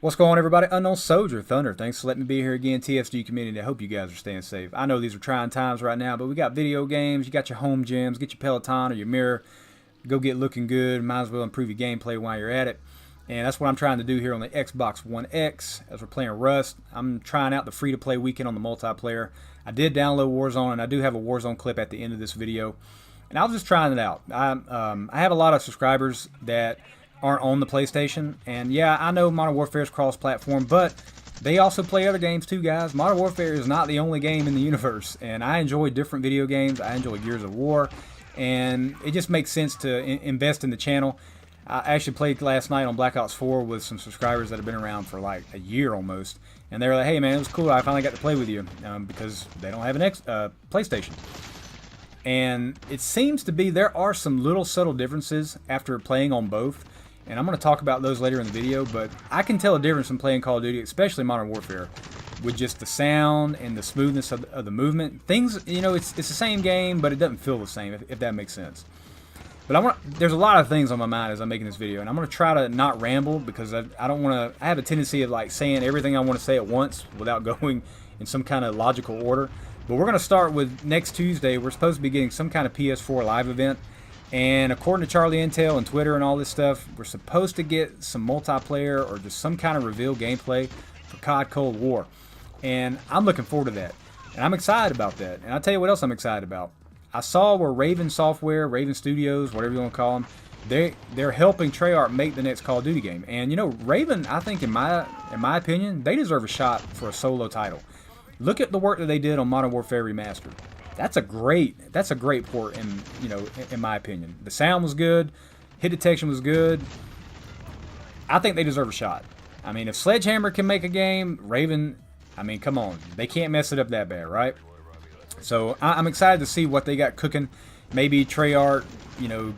What's going on, everybody? Unknown Soldier, Thunder. Thanks for letting me be here again, TSG community. I hope you guys are staying safe. I know these are trying times right now, but we got video games. You got your home gyms. Get your Peloton or your mirror. Go get looking good. Might as well improve your gameplay while you're at it. And that's what I'm trying to do here on the Xbox One X as we're playing Rust. I'm trying out the free-to-play weekend on the multiplayer. I did download Warzone, and I do have a Warzone clip at the end of this video. And I was just trying it out. I have a lot of subscribers that aren't on the PlayStation, and yeah, I know Modern Warfare is cross-platform, but they also play other games too, guys. Modern Warfare is not the only game in the universe, and I enjoy different video games. I enjoy Gears of War, and it just makes sense to invest in the channel. I actually played last night on Black Ops 4 with some subscribers that have been around for like a year almost, and they were like, "Hey man, it was cool. I finally got to play with you," because they don't have an PlayStation. And it seems to be there are some little subtle differences after playing on both. And I'm going to talk about those later in the video, but I can tell a difference in playing Call of Duty, especially Modern Warfare, with just the sound and the smoothness of the movement. Things, you know, it's the same game, but it doesn't feel the same, if that makes sense. But there's a lot of things on my mind as I'm making this video, and I'm going to try to not ramble because I don't want to. I have a tendency of like saying everything I want to say at once without going in some kind of logical order. But we're going to start with next Tuesday. We're supposed to be getting some kind of PS4 live event. And according to Charlie Intel and Twitter and all this stuff, we're supposed to get some multiplayer or just some kind of reveal gameplay for COD Cold War. And I'm looking forward to that. And I'm excited about that. And I'll tell you what else I'm excited about. I saw where Raven Software, Raven Studios, whatever you want to call them, they're helping Treyarch make the next Call of Duty game. And you know, Raven, I think in my opinion, they deserve a shot for a solo title. Look at the work that they did on Modern Warfare Remastered. That's a great port in my opinion. The sound was good, hit detection was good. I think they deserve a shot. I mean, if Sledgehammer can make a game, Raven, I mean, come on. They can't mess it up that bad, right? So I'm excited to see what they got cooking. Maybe Treyarch,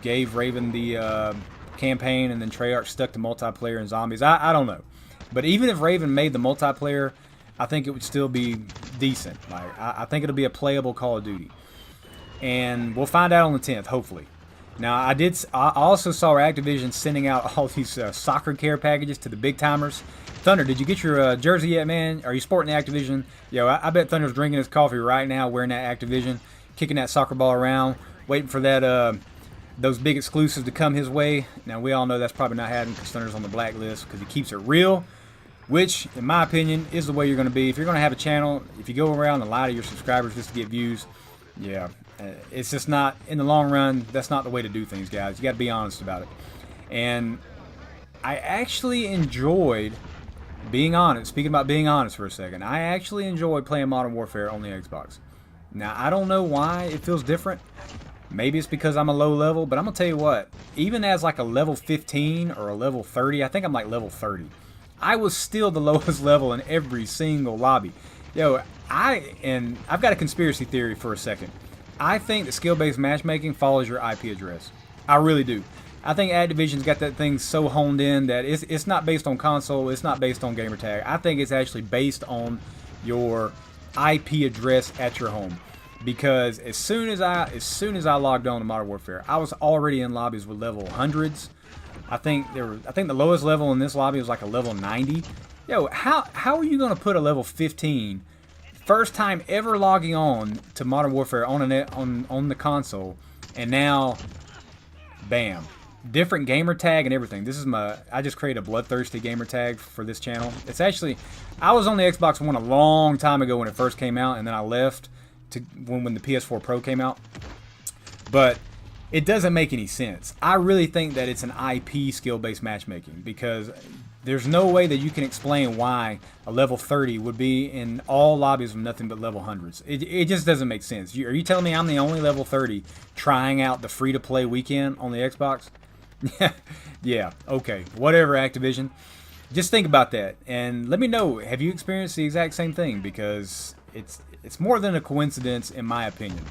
gave Raven the campaign and then Treyarch stuck to multiplayer and zombies. I don't know. But even if Raven made the multiplayer, I think it would still be decent. Like I think it'll be a playable Call of Duty, and we'll find out on the 10th, hopefully. Now, I also saw Activision sending out all these soccer care packages to the big timers. Thunder, did you get your jersey yet, man? Are you sporting the Activision? Yo, I bet Thunder's drinking his coffee right now, wearing that Activision, kicking that soccer ball around, waiting for that those big exclusives to come his way. Now, we all know that's probably not happening because Thunder's on the blacklist because he keeps it real. Which, in my opinion, is the way you're going to be. If you're going to have a channel, if you go around and lie to your subscribers just to get views, yeah, it's just not, in the long run, that's not the way to do things, guys. You got to be honest about it. And I actually enjoyed being honest. Speaking about being honest for a second, I actually enjoyed playing Modern Warfare on the Xbox. Now, I don't know why it feels different. Maybe it's because I'm a low level, but I'm going to tell you what, even as like a level 15 or a level 30, I think I'm like level 30. I was still the lowest level in every single lobby. Yo, I've got a conspiracy theory for a second. I think that skill-based matchmaking follows your IP address. I really do. I think Activision's got that thing so honed in that it's not based on console, it's not based on gamertag. I think it's actually based on your IP address at your home. Because as soon as I logged on to Modern Warfare, I was already in lobbies with level hundreds. I think the lowest level in this lobby was like a level 90. Yo, how are you gonna put a level 15 first time ever logging on to Modern Warfare on the console, and now, bam, different gamer tag and everything. This is I just created a bloodthirsty gamer tag for this channel. It's actually, I was on the Xbox One a long time ago when it first came out, and then I left to when the PS4 Pro came out, but it doesn't make any sense. I really think that it's an IP skill-based matchmaking because there's no way that you can explain why a level 30 would be in all lobbies with nothing but level hundreds. It just doesn't make sense. Are you telling me I'm the only level 30 trying out the free-to-play weekend on the Xbox? Yeah, okay. Whatever, Activision. Just think about that and let me know, have you experienced the exact same thing? Because it's more than a coincidence in my opinion.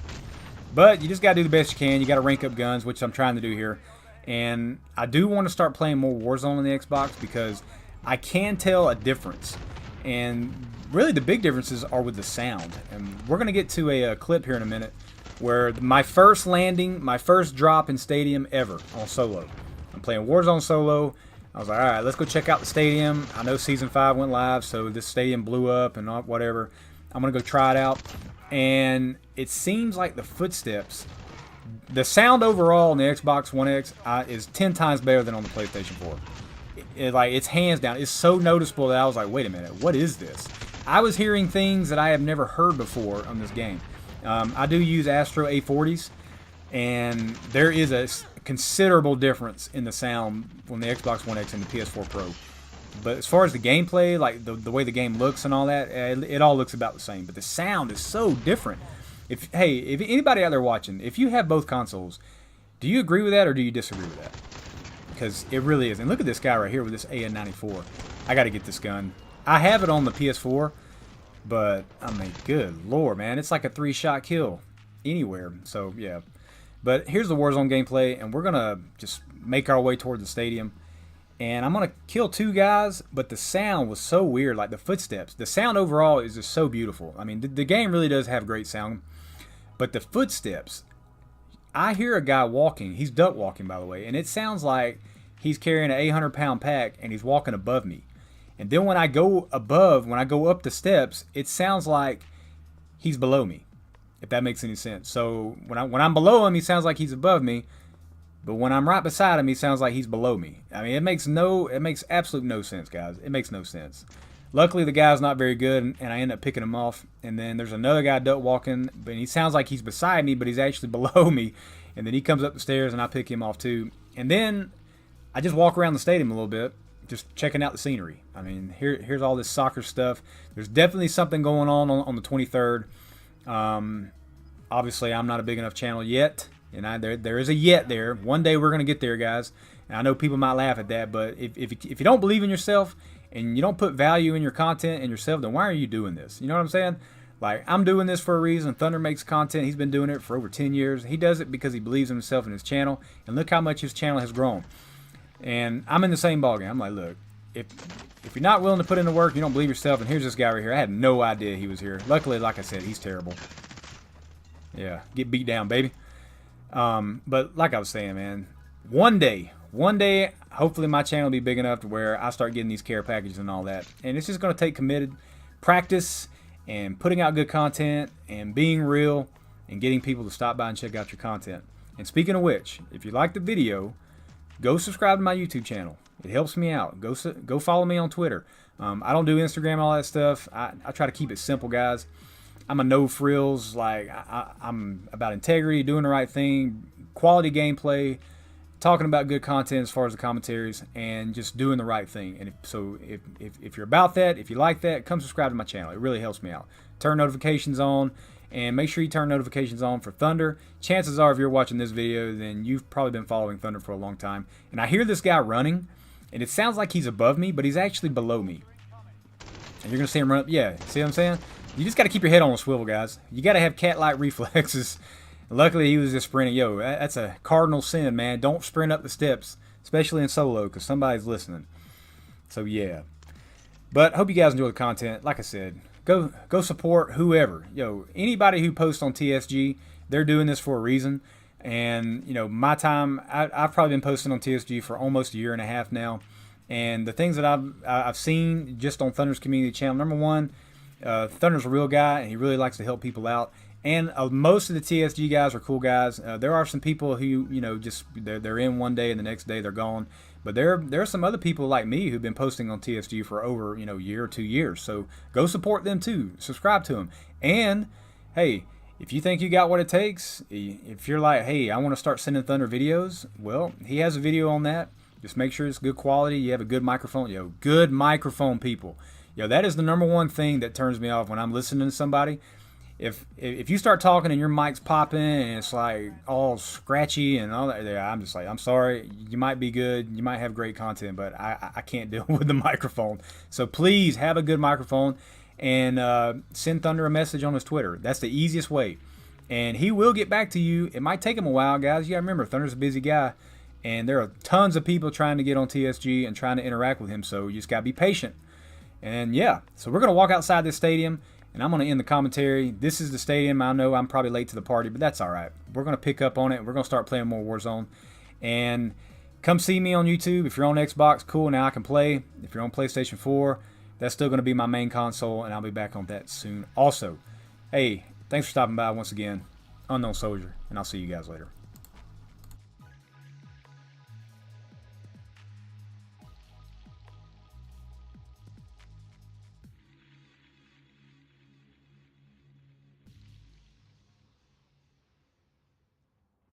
But you just got to do the best you can. You got to rank up guns, which I'm trying to do here. And I do want to start playing more Warzone on the Xbox because I can tell a difference. And really the big differences are with the sound. And we're going to get to a clip here in a minute where my first landing, my first drop in Stadium ever on solo. I'm playing Warzone solo. I was like, all right, let's go check out the stadium. I know Season 5 went live, so this stadium blew up and whatever. I'm going to go try it out. And it seems like the footsteps, the sound overall on the Xbox One X is 10 times better than on the PlayStation 4. It's hands down. It's so noticeable that I was like, wait a minute, what is this? I was hearing things that I have never heard before on this game. I do use Astro A40s, and there is a considerable difference in the sound from the Xbox One X and the PS4 Pro. But as far as the gameplay, like the way the game looks and all that, it all looks about the same. But the sound is so different. If anybody out there watching, if you have both consoles, do you agree with that or do you disagree with that? Because it really is. And look at this guy right here with this AN-94. I got to get this gun. I have it on the PS4, but I mean, good lord, man, it's like a 3-shot kill anywhere. So yeah. But here's the Warzone gameplay, and we're gonna just make our way toward the stadium. And I'm going to kill 2 guys, but the sound was so weird, like the footsteps. The sound overall is just so beautiful. I mean, the game really does have great sound. But the footsteps, I hear a guy walking. He's duck walking, by the way. And it sounds like he's carrying an 800-pound pack, and he's walking above me. And then when I go up the steps, it sounds like he's below me, if that makes any sense. So when I'm below him, he sounds like he's above me. But when I'm right beside him, he sounds like he's below me. I mean, it makes absolute no sense, guys. It makes no sense. Luckily, the guy's not very good, and I end up picking him off. And then there's another guy duck walking, but he sounds like he's beside me, but he's actually below me. And then he comes up the stairs, and I pick him off too. And then I just walk around the stadium a little bit, just checking out the scenery. I mean, here's all this soccer stuff. There's definitely something going on the 23rd. Obviously, I'm not a big enough channel yet. And there is a yet there. One day we're going to get there, guys. And I know people might laugh at that, but if you don't believe in yourself and you don't put value in your content and yourself, then why are you doing this? You know what I'm saying? Like, I'm doing this for a reason. Thunder makes content. He's been doing it for over 10 years. He does it because he believes in himself and his channel. And look how much his channel has grown. And I'm in the same ballgame. I'm like, look, if you're not willing to put in the work, you don't believe yourself. And here's this guy right here. I had no idea he was here. Luckily, like I said, he's terrible. Yeah, get beat down, baby. But like I was saying, man, one day, hopefully my channel will be big enough to where I start getting these care packages and all that. And it's just going to take committed practice and putting out good content and being real and getting people to stop by and check out your content. And speaking of which, if you like the video, go subscribe to my YouTube channel. It helps me out. Go follow me on Twitter. I don't do Instagram, all that stuff. I try to keep it simple, guys. I'm a no frills, like I'm about integrity, doing the right thing, quality gameplay, talking about good content as far as the commentaries, and just doing the right thing. And if you're about that, if you like that, come subscribe to my channel. It really helps me out. Turn notifications on, and make sure you turn notifications on for Thunder. Chances are, if you're watching this video, then you've probably been following Thunder for a long time. And I hear this guy running, and it sounds like he's above me, but he's actually below me. And you're gonna see him run up. Yeah, see what I'm saying? You just got to keep your head on a swivel, guys. You got to have cat-like reflexes. Luckily, he was just sprinting. Yo, that's a cardinal sin, man. Don't sprint up the steps, especially in solo, because somebody's listening. So, yeah. But hope you guys enjoy the content. Like I said, go support whoever. Yo, anybody who posts on TSG, they're doing this for a reason. And, you know, my time, I've probably been posting on TSG for almost a year and a half now. And the things that I've seen just on Thunder's community channel, number one, Thunder's a real guy, and he really likes to help people out. And most of the TSG guys are cool guys. There are some people who, you know, just they're in one day and the next day they're gone. But there are some other people like me who've been posting on TSG for over, you know, a year or 2 years. So go support them too. Subscribe to them. And hey, if you think you got what it takes, if you're like, hey, I want to start sending Thunder videos, well, he has a video on that. Just make sure it's good quality. You have a good microphone. Yo, good microphone, people. Yo, that is the number one thing that turns me off when I'm listening to somebody. If you start talking and your mic's popping and it's like all scratchy and all that, I'm just like, I'm sorry. You might be good, you might have great content, but I can't deal with the microphone. So please have a good microphone and send Thunder a message on his Twitter. That's the easiest way, and he will get back to you. It might take him a while, guys. You gotta remember, Thunder's a busy guy, and there are tons of people trying to get on TSG and trying to interact with him. So you just gotta be patient. And yeah, so we're going to walk outside this stadium, and I'm going to end the commentary. This is the stadium. I know I'm probably late to the party, but that's all right. We're going to pick up on it. We're going to start playing more Warzone. And Come see me on YouTube. If you're on Xbox, cool, now I can play. If you're on PlayStation 4, that's still going to be my main console, and I'll be back on that soon also. Hey, thanks for stopping by once again. Unknown Soldier, and I'll see you guys later.